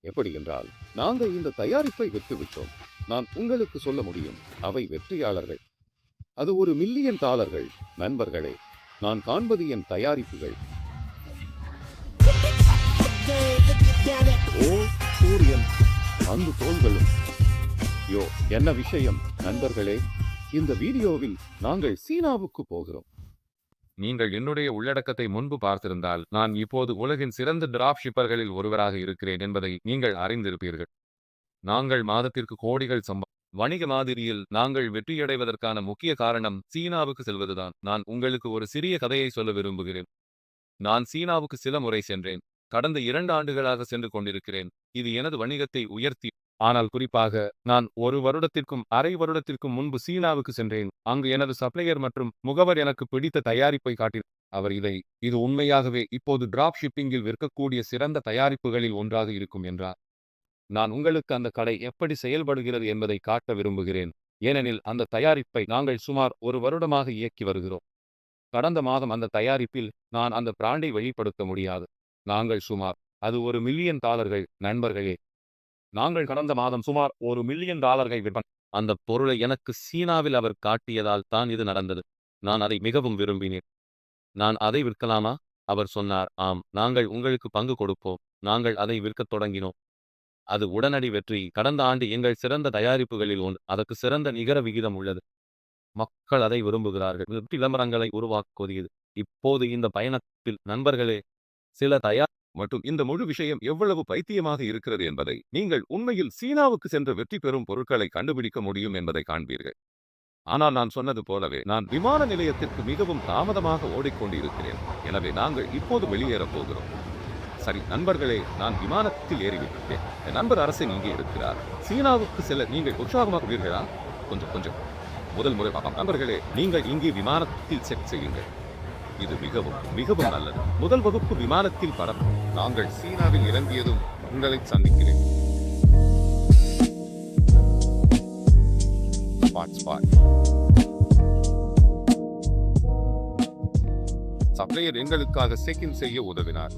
எப்படி என்றால், நாங்கள் இந்த தயாரிப்பை விற்றுவிட்டோம். நான் உங்களுக்கு சொல்ல முடியும், அவை வெற்றியாளர்கள். அது $1,000,000 நண்பர்களே. நான் காண்பது என் தயாரிப்புகள். ஓ சூரியன், அந்த தோள்களும். யோ, என்ன விஷயம் நண்பர்களே? இந்த வீடியோவில் நாங்கள் சீனாவுக்கு போகிறோம். நீங்கள் என்னுடைய உள்ளடக்கத்தை முன்பு பார்த்திருந்தால், நான் இப்போது உலகின் சிறந்த டிராப் ஷிப்பர்களில் ஒருவராக இருக்கிறேன் என்பதை நீங்கள் அறிந்திருப்பீர்கள். நாங்கள் மாதத்திற்கு கோடிகள் வணிக மாதிரியில் நாங்கள் வெற்றியடைவதற்கான முக்கிய காரணம் சீனாவுக்கு செல்வதுதான். நான் உங்களுக்கு ஒரு சிறிய கதையை சொல்ல விரும்புகிறேன். நான் சீனாவுக்கு சில முறை சென்றேன். கடந்த 2 ஆண்டுகளாக சென்று கொண்டிருக்கிறேன். இது எனது வணிகத்தை உயர்த்தி, ஆனால் குறிப்பாக நான் 1 வருடத்திற்கும் அரை வருடத்திற்கும் முன்பு சீனாவுக்கு சென்றேன். அங்கு எனது சப்ளையர் மற்றும் முகவர் எனக்கு பிடித்த தயாரிப்பை காட்டினார். அவர் இது உண்மையாகவே இப்போது டிராப் ஷிப்பிங்கில் விற்கக்கூடிய சிறந்த தயாரிப்புகளில் ஒன்றாக இருக்கும் என்றார். நான் உங்களுக்கு அந்த கடை எப்படி செயல்படுகிறது என்பதை காட்ட விரும்புகிறேன். ஏனெனில் அந்த தயாரிப்பை நாங்கள் சுமார் 1 வருடமாக இயக்கி வருகிறோம். கடந்த மாதம் அந்த தயாரிப்பில் நான் அந்த பிராண்டை வெளிப்படுத்த முடியாது. நாங்கள் சுமார் அது $1,000,000 நண்பர்களே. நாங்கள் கடந்த மாதம் சுமார் $1,000,000 விற்பனை. அந்த பொருளை எனக்கு சீனாவில் அவர் காட்டியதால் தான் இது நடந்தது. நான் அதை மிகவும் விரும்பினேன். நான் அதை விற்கலாமா? அவர் சொன்னார், ஆம், நாங்கள் உங்களுக்கு பங்கு கொடுப்போம். நாங்கள் அதை விற்கத் தொடங்கினோம். அது உடனடி வெற்றி. கடந்த ஆண்டு எங்கள் சிறந்த தயாரிப்புகளில் ஒன்று. அதற்கு சிறந்த நிகர விகிதம் உள்ளது. மக்கள் அதை விரும்புகிறார்கள். விளம்பரங்களை உருவாக்குவது. இப்போது இந்த பயணத்தில் நண்பர்களே, சில தயார் மற்றும் இந்த முழு விஷயம் எவ்வளவு பைத்தியமாக இருக்கிறது என்பதை நீங்கள் உண்மையில் சீனாவுக்கு சென்று வெற்றி பெறும் பொருட்களை கண்டுபிடிக்க முடியும் என்பதை காண்பீர்கள். ஆனால் நான் சொன்னது போலவே, நான் விமான நிலையத்திற்கு மிகவும் தாமதமாக ஓடிக்கொண்டிருக்கிறேன். எனவே நாங்கள் இப்போது வெளியேறப் போகிறோம். சரி நண்பர்களே, நான் விமானத்தில் ஏறிவிட்டேன். என் நண்பர் அரசன் இங்கே இருக்கிறார். சீனாவுக்கு செல்ல நீங்கள் உற்சாகமாக உள்ளீர்களா? கொஞ்சம் முதல் முறை பார்க்கலாம். நண்பர்களே, நீங்கள் இங்கே விமானத்தில் செட் செய்யுங்கள். இது மிகவும் நல்லது. முதல் வகுப்பு விமானத்தில் பறக்கும். நாங்கள் சீனாவில் இறங்கியதும் உங்களை சந்திக்கிறேன். சப்ளையர் எங்களுக்காக செக்-இன் செய்ய உதவினார்.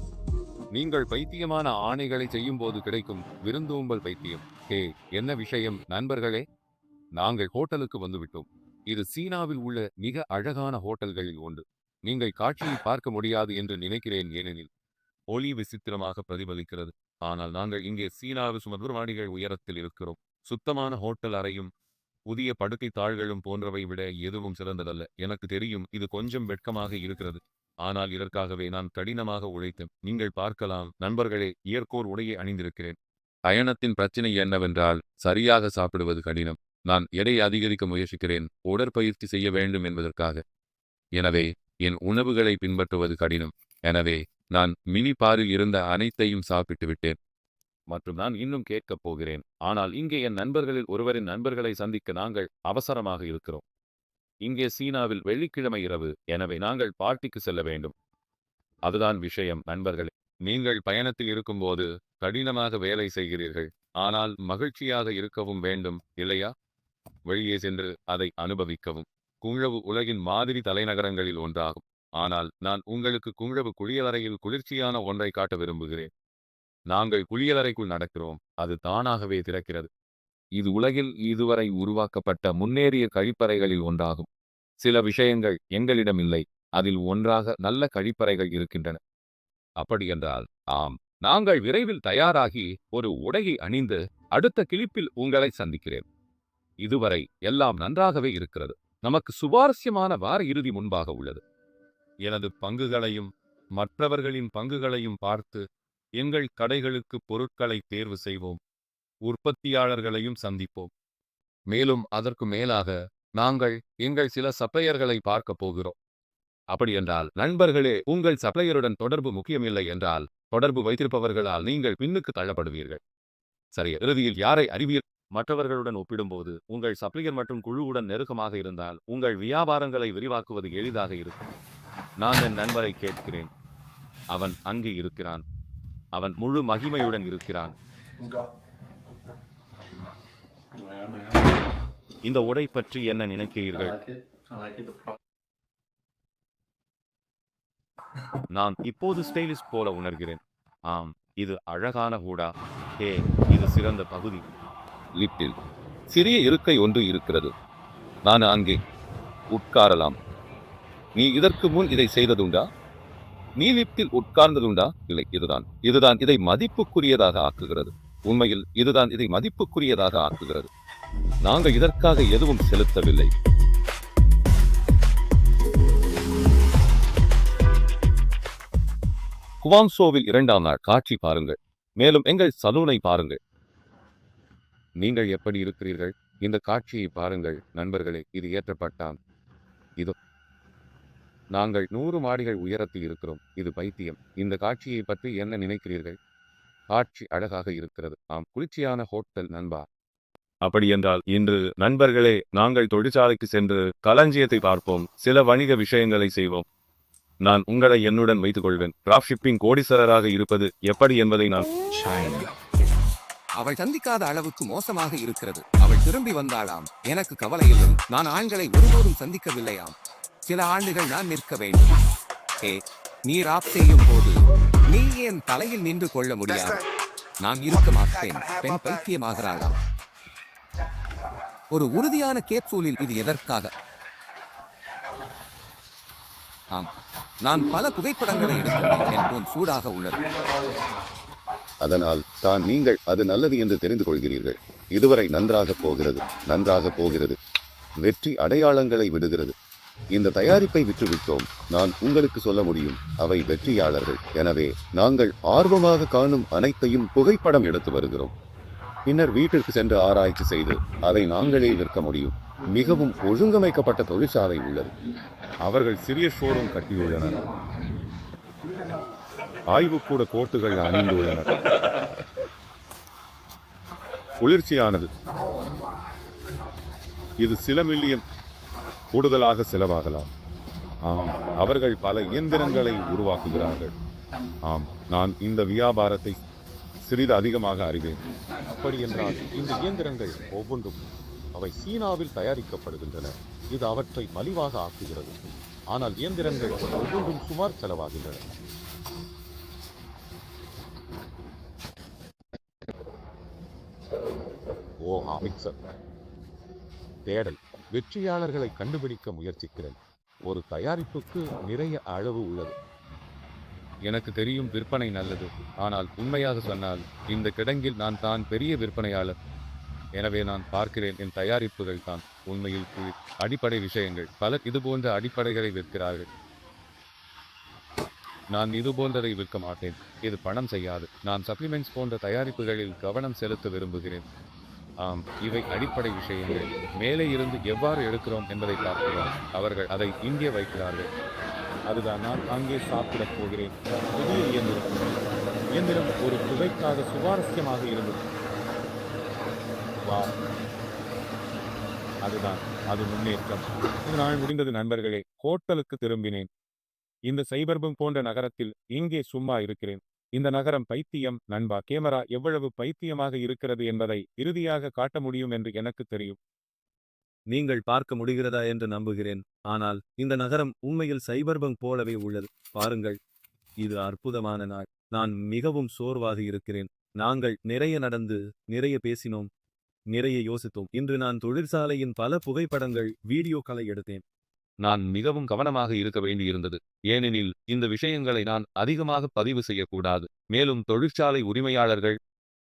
நீங்கள் பைத்தியமான ஆணைகளை செய்யும் போது கிடைக்கும் விருந்தோம்பல் பைத்தியம். ஹே, என்ன விஷயம் நண்பர்களே? நாங்கள் ஹோட்டலுக்கு வந்துவிட்டோம். இது சீனாவில் உள்ள மிக அழகான ஹோட்டல்களில் ஒன்று. நீங்கள் காட்சியை பார்க்க முடியாது என்று நினைக்கிறேன், ஏனெனில் ஒளி விசித்திரமாக பிரதிபலிக்கிறது. ஆனால் நாங்கள் இங்கே சீனாவில் சுமார் மாடிகள் உயரத்தில் இருக்கிறோம். சுத்தமான ஹோட்டல் அறையும் புதிய படுக்கை தாள்களும் போன்றவை விட எதுவும் சிறந்ததல்ல. எனக்கு தெரியும், இது கொஞ்சம் வெட்கமாக இருக்கிறது. ஆனால் இதற்காகவே நான் கடினமாக உழைத்தேன். நீங்கள் பார்க்கலாம் நண்பர்களே, ஏர்கோர் உடையை அணிந்திருக்கிறேன். பயணத்தின் பிரச்சனை என்னவென்றால், சரியாக சாப்பிடுவது கடினம். நான் எடையை அதிகரிக்க முயற்சிக்கிறேன், உடற்பயிற்சி செய்ய வேண்டும் என்பதற்காக. எனவே என் உணவுகளை பின்பற்றுவது கடினம். எனவே நான் மினி பாரில் இருந்த அனைத்தையும் சாப்பிட்டு விட்டேன். மற்றும் நான் இன்னும் கேட்கப் போகிறேன். ஆனால் இங்கே என் நண்பர்களில் ஒருவரின் நண்பர்களை சந்திக்க நாங்கள் அவசரமாக இருக்கிறோம். இங்கே சீனாவில் வெள்ளிக்கிழமை இரவு. எனவே நாங்கள் பார்ட்டிக்கு செல்ல வேண்டும். அதுதான் விஷயம் நண்பர்களே. நீங்கள் பயணத்தில் இருக்கும்போது கடினமாக வேலை செய்கிறீர்கள். ஆனால் மகிழ்ச்சியாக இருக்கவும் வேண்டும், இல்லையா? வெளியே சென்று அதை அனுபவிக்கவும். குழவு உலகின் மாதிரி தலைநகரங்களில் ஒன்றாகும். ஆனால் நான் உங்களுக்கு குழவு குளியலறையில் குளிர்ச்சியான ஒன்றை காட்ட விரும்புகிறேன். நாங்கள் குளியலறைக்குள் நடக்கிறோம். அது தானாகவே திறக்கிறது. இது உலகில் இதுவரை உருவாக்கப்பட்ட முன்னேறிய கழிப்பறைகளில் ஒன்றாகும். சில விஷயங்கள் எங்களிடம் இல்லை. அதில் ஒன்றாக நல்ல கழிப்பறைகள் இருக்கின்றன. அப்படியென்றால் ஆம், நாங்கள் விரைவில் தயாராகி ஒரு உடையை அணிந்து அடுத்த கிளிப்பில் உங்களை சந்திக்கிறேன். இதுவரை எல்லாம் நன்றாகவே இருக்கிறது. நமக்கு சுவாரஸ்யமான வார இறுதி முன்பாக உள்ளது. எனது பங்குகளையும் மற்றவர்களின் பங்குகளையும் பார்த்து எங்கள் கடைகளுக்கு பொருட்களை தேர்வு செய்வோம். உற்பத்தியாளர்களையும் சந்திப்போம். மேலும் அதற்கு மேலாக நாங்கள் எங்கள் சில சப்ளையர்களை பார்க்க போகிறோம். அப்படியென்றால் நண்பர்களே, உங்கள் சப்ளையருடன் தொடர்பு முக்கியமில்லை என்றால், தொடர்பு வைத்திருப்பவர்களால் நீங்கள் பின்னுக்கு தள்ளப்படுவீர்கள். சரி, இறுதியில் யாரை அறிவீர்கள்? மற்றவர்களுடன் ஒப்பிடும்போது உங்கள் சப்ளையர் மற்றும் குழுவுடன் நெருக்கமாக இருந்தால் உங்கள் வியாபாரங்களை விரிவாக்குவது எளிதாக இருக்கும். நான் என் நண்பரை கேட்கிறேன். அவன் அங்கே இருக்கிறான். அவன் முழு மகிமையுடன் இருக்கிறான். இந்த உடை பற்றி என்ன நினைக்கிறீர்கள்? நான் இப்போது ஸ்டைலிஷ் போல உணர்கிறேன். ஆம், இது அழகான ஹூடா. ஹே, இது சிறந்த பகுதி. லிப்டில் சிறிய இருக்கை ஒன்று இருக்கிறது. நான் அங்கே உட்காரலாம். நீ இதற்கு முன் இதை செய்ததுண்டா? நீ லிப்டில் உட்கார்ந்ததுண்டா? இல்லை, இதுதான் இதை மதிப்புக்குரியதாக ஆக்குகிறது. உண்மையில் இதுதான் இதை மதிப்புக்குரியதாக ஆக்குகிறது. நாங்கள் இதற்காக எதுவும் செலுத்தவில்லை. குவாங்சோவில் 2ஆம் நாள் காட்சி பாருங்கள். மேலும் எங்கள் சலூனை பாருங்கள். நீங்கள் எப்படி இருக்கிறீர்கள்? இந்த காட்சியை பாருங்கள் நண்பர்களே. இது ஏற்றப்பட்டான். இதோ நாங்கள் 100 மாடிகள் உயரத்தில் இருக்கிறோம். இது பைத்தியம். இந்த காட்சியை பற்றி என்ன நினைக்கிறீர்கள்? காட்சி அழகாக இருக்கிறது. ஆம், குளிர்ச்சியான ஹோட்டல் நண்பா. அப்படியென்றால் இன்று நண்பர்களே, நாங்கள் தொழிற்சாலைக்கு சென்று களஞ்சியத்தை பார்ப்போம். சில வணிக விஷயங்களை செய்வோம். நான் உங்களை என்னுடன் வைத்துக் கொள்வேன். டிராப் ஷிப்பிங் கோடீஸ்வரராக இருப்பது எப்படி என்பதை நான் அவள் சந்திக்காத அளவுக்கு மோசமாக இருக்கிறது. அவள் திரும்பி வந்தாளாம். எனக்கு கவலை இல்லை. நான் ஆண்களை ஒருபோதும் சந்திக்கவில்லையாம். சில ஆண்டுகள் நான் நிற்க வேண்டும். நீ ராப் செய்யும் போது நீ என் தலையில் நின்று கொள்ள முடியாது. நான் இருக்க மாட்டேன். பெண் பைத்தியமாகிறாளாம். ஒரு உறுதியான கேப்சூலில் இது எதற்காக? ஆம், நான் பல புகைப்படங்களை எடுக்கிறேன். என் போன் சூடாக உள்ளது. அதனால் தான் நீங்கள் அது நல்லது என்று தெரிந்து கொள்கிறீர்கள். இதுவரை நன்றாக போகிறது. வெற்றி அடையாளங்களை விடுகிறது. இந்த தயாரிப்பை விற்றுவிட்டோம். நான் உங்களுக்கு சொல்ல முடியும், அவை வெற்றியாளர்கள். எனவே நாங்கள் ஆர்வமாக காணும் அனைத்தையும் புகைப்படம் எடுத்து வருகிறோம். பின்னர் வீட்டிற்கு சென்று ஆராய்ச்சி செய்து அதை நாங்களே விற்க முடியும். மிகவும் ஒழுங்கமைக்கப்பட்ட தொழிற்சாலை உள்ளது. அவர்கள் சிறிய ஷோரூம் கட்டியுள்ளனர். ஆய்வுக்கூட கோட்டுகள் அணிந்துள்ளனர். குளிர்ச்சியானது. இது சில மில்லியன் கூடுதலாக செலவாகலாம். ஆம், அவர்கள் பல இயந்திரங்களை உருவாக்குகிறார்கள். ஆம், நான் இந்த வியாபாரத்தை சிறிது அதிகமாக அறிவேன். அப்படி என்றால் இந்த இயந்திரங்கள் ஒவ்வொன்றும் அவை சீனாவில் தயாரிக்கப்படுகின்றன. இது அவற்றை மலிவாக ஆக்குகிறது. ஆனால் இயந்திரங்கள் ஒவ்வொன்றும் சுமார் செலவாகின்றன. மிக்சர் தேடல். வெற்றியாளர்களை கண்டுபிடிக்க முயற்சிக்கிறேன். ஒரு தயாரிப்புக்கு நிறைய அளவு உள்ளது. எனக்கு தெரியும், விற்பனை நல்லது. ஆனால் உண்மையாக சொன்னால் இந்த கிடங்கில் நான் தான் பெரிய விற்பனையாளர். எனவே நான் பார்க்கிறேன், என் தயாரிப்புகள் தான் உண்மையில் அடிப்படை விஷயங்கள். பலர் இதுபோன்ற அடிப்படைகளை விற்கிறார்கள். நான் இதுபோன்றதை விற்க மாட்டேன். இது பணம் செய்யாது. நான் சப்ளிமெண்ட்ஸ் போன்ற தயாரிப்புகளில் கவனம் செலுத்த விரும்புகிறேன். ஆம், இவை அடிப்படை விஷயங்கள். மேலே இருந்து எவ்வாறு எடுக்கிறோம் என்பதை பார்க்கிறோம். அவர்கள் அதை இங்கே வைக்கிறார்கள். அதுதான் நான் அங்கே சாப்பிடப் போகிறேன். புதிய இயந்திரம் ஒரு புகைக்காக சுவாரஸ்யமாக இருந்தது. வா, அதுதான் அது முன்னேற்றம். இது நாள் முடிந்தது நண்பர்களே. ஹோட்டலுக்கு திரும்பினேன். இந்த சைபர்பங்க் போன்ற நகரத்தில் இங்கே சும்மா இருக்கிறேன். இந்த நகரம் பைத்தியம் நண்பா. கேமரா எவ்வளவு பைத்தியமாக இருக்கிறது என்பதை இறுதியாக காட்ட முடியும் என்று எனக்கு தெரியும். நீங்கள் பார்க்க முடிகிறதா என்று நம்புகிறேன். ஆனால் இந்த நகரம் உண்மையில் சைபர்பங்க் போலவே உள்ளது. பாருங்கள், இது அற்புதமான நாள். நான் மிகவும் சோர்வாக இருக்கிறேன். நாங்கள் நிறைய நடந்து, நிறைய பேசினோம், நிறைய யோசித்தோம். இன்று நான் தொழிற்சாலையின் பல புகைப்படங்கள், வீடியோக்களை எடுத்தேன். நான் மிகவும் கவனமாக இருக்க வேண்டியிருந்தது. ஏனெனில் இந்த விஷயங்களை நான் அதிகமாக பதிவு செய்யக்கூடாது. மேலும் தொழிற்சாலை உரிமையாளர்கள்,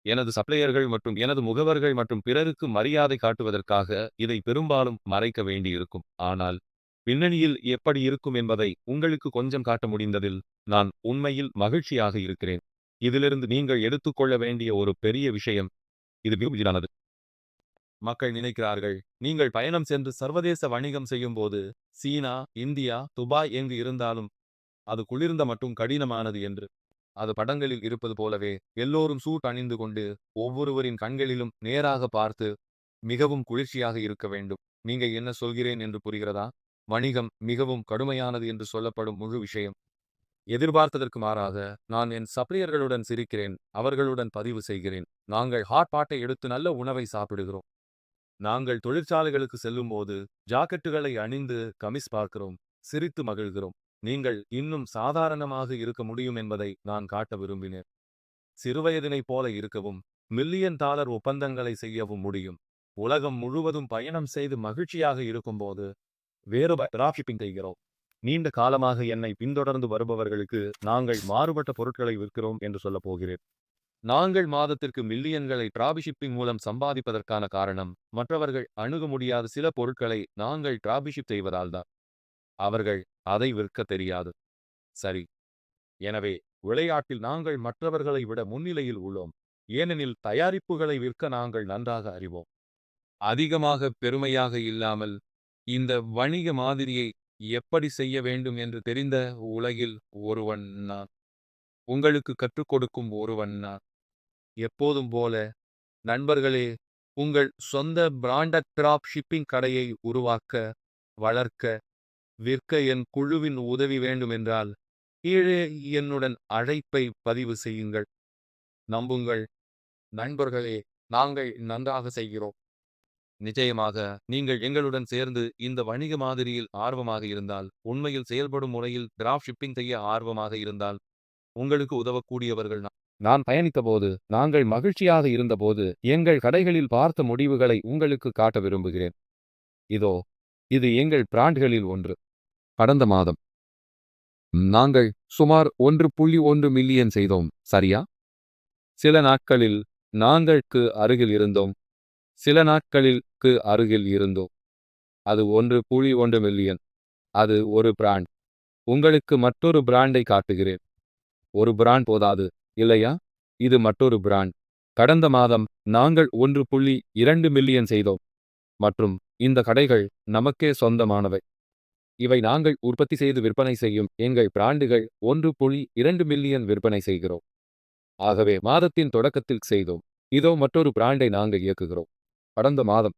எனது சப்ளையர்கள் மற்றும் எனது முகவர்கள் மற்றும் பிறருக்கு மரியாதை காட்டுவதற்காக இதை பெரும்பாலும் மறைக்க வேண்டியிருக்கும். ஆனால் பின்னணியில் எப்படி இருக்கும் என்பதை உங்களுக்கு கொஞ்சம் காட்ட முடிந்ததில் நான் உண்மையில் மகிழ்ச்சியாக இருக்கிறேன். இதிலிருந்து நீங்கள் எடுத்துக்கொள்ள வேண்டிய ஒரு பெரிய விஷயம், இது மிகுதியானது. மக்கள் நினைக்கிறார்கள், நீங்கள் பயணம் சென்று சர்வதேச வணிகம் செய்யும்போது சீனா, இந்தியா, துபாய் எங்கு இருந்தாலும் அது குளிர்ந்த மற்றும் கடினமானது என்று. அது படங்களில் இருப்பது போலவே எல்லோரும் சூட் அணிந்து கொண்டு ஒவ்வொருவரின் கண்களிலும் நேராக பார்த்து மிகவும் குளிர்ச்சியாக இருக்க வேண்டும். நீங்க என்ன சொல்கிறேன் என்று புரிகிறதா? வணிகம் மிகவும் கடுமையானது என்று சொல்லப்படும் முழு விஷயம். எதிர்பார்த்ததற்கு மாறாக நான் என் சப்ளையர்களுடன் சிரிக்கிறேன், அவர்களுடன் பதிவு செய்கிறேன். நாங்கள் ஹாட் பாட்டை எடுத்து நல்ல உணவை சாப்பிடுகிறோம். நாங்கள் தொழிற்சாலைகளுக்கு செல்லும்போது ஜாக்கெட்டுகளை அணிந்து கமிஸ் பார்க்கிறோம், சிரித்து மகிழ்கிறோம். நீங்கள் இன்னும் சாதாரணமாக இருக்க முடியும் என்பதை நான் காட்ட விரும்பினேன். சிறுவயதினைப் போல இருக்கவும் மில்லியன் டாலர் ஒப்பந்தங்களை செய்யவும் முடியும். உலகம் முழுவதும் பயணம் செய்து மகிழ்ச்சியாக இருக்கும்போது வேறு டிராப்ஷிப்பிங் செய்கிறோம். நீண்ட காலமாக என்னை பின்தொடர்ந்து வருபவர்களுக்கு நாங்கள் மாறுபட்ட பொருட்களை விற்கிறோம் என்று சொல்லப் போகிறேன். நாங்கள் மாதத்திற்கு மில்லியன்களை டிராபிஷிப்பிங் மூலம் சம்பாதிப்பதற்கான காரணம் மற்றவர்கள் அணுக முடியாத சில பொருட்களை நாங்கள் டிராபிஷிப் செய்வதால்தான். அவர்கள் அதை விற்க தெரியாது. சரி. எனவே விளையாட்டில் நாங்கள் மற்றவர்களை விட முன்னிலையில் உள்ளோம். ஏனெனில் தயாரிப்புகளை விற்க நாங்கள் நன்றாக அறிவோம். அதிகமாக பெருமையாக இல்லாமல் இந்த வணிக மாதிரியை எப்படி செய்ய வேண்டும் என்று தெரிந்த உலகில் ஒருவன் நான். உங்களுக்கு கற்றுக் கொடுக்கும் ஒருவன் நான். எப்போதும் போல நண்பர்களே, உங்கள் சொந்த பிராண்டட் டிராப் ஷிப்பிங் கடையை உருவாக்க, வளர்க்க, விற்க என் குழுவின் உதவி வேண்டுமென்றால் கீழே என்னுடன் அழைப்பை பதிவு செய்யுங்கள். நம்புங்கள் நண்பர்களே, நாங்கள் நன்றாக செய்கிறோம். நிச்சயமாக நீங்கள் எங்களுடன் சேர்ந்து இந்த வணிக மாதிரியில் ஆர்வமாக இருந்தால், உண்மையில் செயல்படும் முறையில் டிராப் ஷிப்பிங் செய்ய ஆர்வமாக இருந்தால் உங்களுக்கு உதவக்கூடியவர்கள் நான் பயணித்தபோது, நாங்கள் மகிழ்ச்சியாக இருந்தபோது எங்கள் கடைகளில் பார்த்த முடிவுகளை உங்களுக்கு காட்ட விரும்புகிறேன். இது எங்கள் பிராண்ட்களில் ஒன்று. கடந்த மாதம் நாங்கள் சுமார் 1.1 மில்லியன் செய்தோம், சரியா? சில நாட்களில் நாங்களுக்கு அருகில் இருந்தோம். சில நாட்களிற்கு அருகில் இருந்தோம். அது 1.1 மில்லியன். அது ஒரு பிராண்ட். உங்களுக்கு மற்றொரு பிராண்டை காட்டுகிறேன். ஒரு பிராண்ட் போதாது, இல்லையா? இது மற்றொரு பிராண்ட். கடந்த மாதம் நாங்கள் 1.2 மில்லியன் செய்தோம். மற்றும் இந்த கடைகள் நமக்கே சொந்தமானவை. இவை நாங்கள் உற்பத்தி செய்து விற்பனை செய்யும் எங்கள் பிராண்டுகள். 1.2 மில்லியன் விற்பனை செய்கிறோம். ஆகவே மாதத்தின் தொடக்கத்தில் செய்தோம். இதோ மற்றொரு பிராண்டை நாங்கள் இயக்குகிறோம். கடந்த மாதம்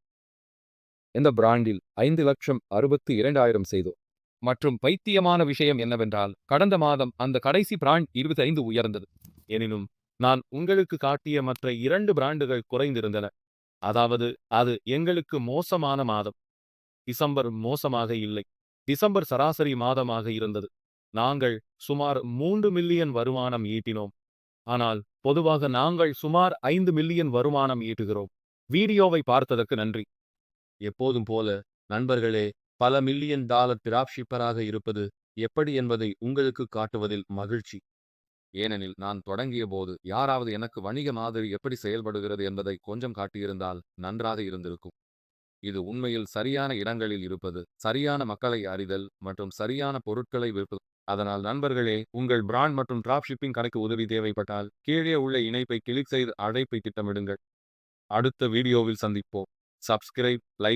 இந்த பிராண்டில் 5,62,000 செய்தோம். மற்றும் பைத்தியமான விஷயம் என்னவென்றால், கடந்த மாதம் அந்த கடைசி பிராண்ட் 25 உயர்ந்தது. எனினும் நான் உங்களுக்கு காட்டிய மற்ற 2 பிராண்டுகள் குறைந்திருந்தன. அதாவது அது எங்களுக்கு மோசமான மாதம். டிசம்பர் மோசமாக இல்லை. டிசம்பர் சராசரி மாதமாக இருந்தது. நாங்கள் சுமார் 3 மில்லியன் வருமானம் ஈட்டினோம். ஆனால் பொதுவாக நாங்கள் சுமார் 5 மில்லியன் வருமானம் ஈட்டுகிறோம். வீடியோவை பார்த்ததற்கு நன்றி. எப்போதும் போல நண்பர்களே, பல மில்லியன் டாலர் டிராப்ஷிப்பராக இருப்பது எப்படி என்பதை உங்களுக்கு காட்டுவதில் மகிழ்ச்சி. ஏனெனில் நான் தொடங்கிய போது யாராவது எனக்கு வணிக மாதிரி எப்படி செயல்படுகிறது என்பதை கொஞ்சம் காட்டியிருந்தால் நன்றாக இருந்திருக்கும். இது உண்மையில் சரியான இடங்களில் இருப்பது, சரியான மக்களை அறிதல் மற்றும் சரியான பொருட்களை விற்பது. அதனால் நண்பர்களே, உங்கள் பிராண்ட் மற்றும் டிராப் ஷிப்பிங் கணக்கு உதவி தேவைப்பட்டால் கீழே உள்ள இணைப்பை கிளிக் செய்து அழைப்பை திட்டமிடுங்கள். அடுத்த வீடியோவில் சந்திப்போம். Subscribe, like